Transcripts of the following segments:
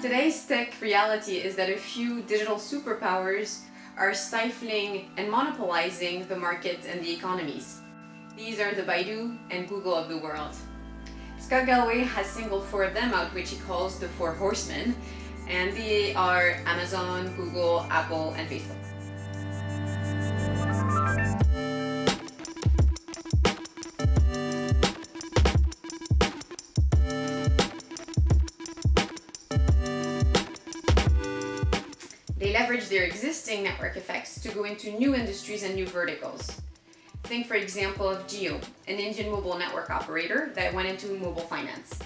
Today's tech reality is that a few digital superpowers are stifling and monopolizing the market and the economies. These are the Baidu and Google of the world. Scott Galloway has singled four of them out, which he calls the Four Horsemen, and they are Amazon, Google, Apple, and Facebook. They leverage their existing network effects to go into new industries and new verticals. Think, for example, of Jio, an Indian mobile network operator that went into mobile finance.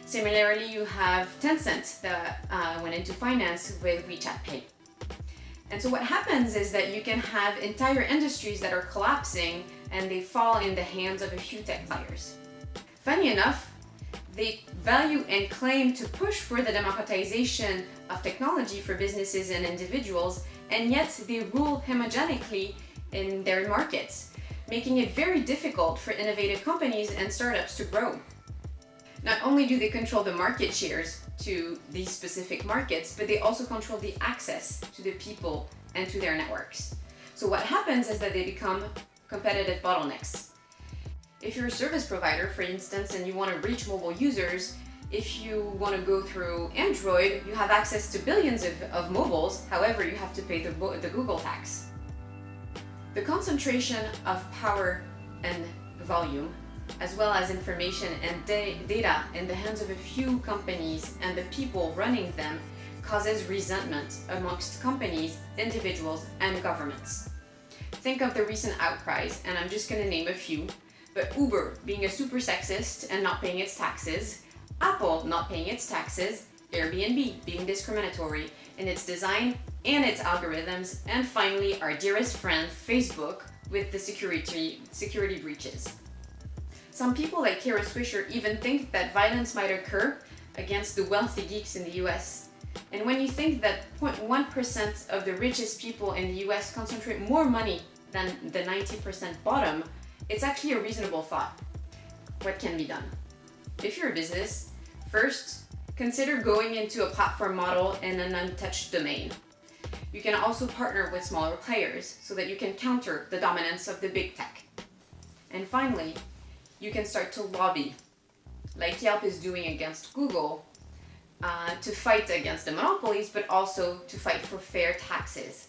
Similarly, you have Tencent that went into finance with WeChat Pay. And so what happens is that you can have entire industries that are collapsing and they fall in the hands of a few tech players. Funny enough, they value and claim to push for the democratization of technology for businesses and individuals, and yet they rule hegemonically in their markets, making it very difficult for innovative companies and startups to grow. Not only do they control the market shares to these specific markets, but they also control the access to the people and to their networks. So what happens is that they become competitive bottlenecks. If you're a service provider, for instance, and you want to reach mobile users, if you want to go through Android, you have access to billions of mobiles. However, you have to pay the Google tax. The concentration of power and volume, as well as information and data in the hands of a few companies and the people running them, causes resentment amongst companies, individuals, and governments. Think of the recent outcries, and I'm just going to name a few. But Uber being a super sexist and not paying its taxes, Apple not paying its taxes, Airbnb being discriminatory in its design and its algorithms, and finally our dearest friend Facebook with the security breaches. Some people like Kara Swisher even think that violence might occur against the wealthy geeks in the US. And when you think that 0.1% of the richest people in the US concentrate more money than the 90% bottom, it's actually a reasonable thought. What can be done? If you're a business, first, consider going into a platform model in an untouched domain. You can also partner with smaller players so that you can counter the dominance of the big tech. And finally, you can start to lobby, like Yelp is doing against Google, to fight against the monopolies, but also to fight for fair taxes.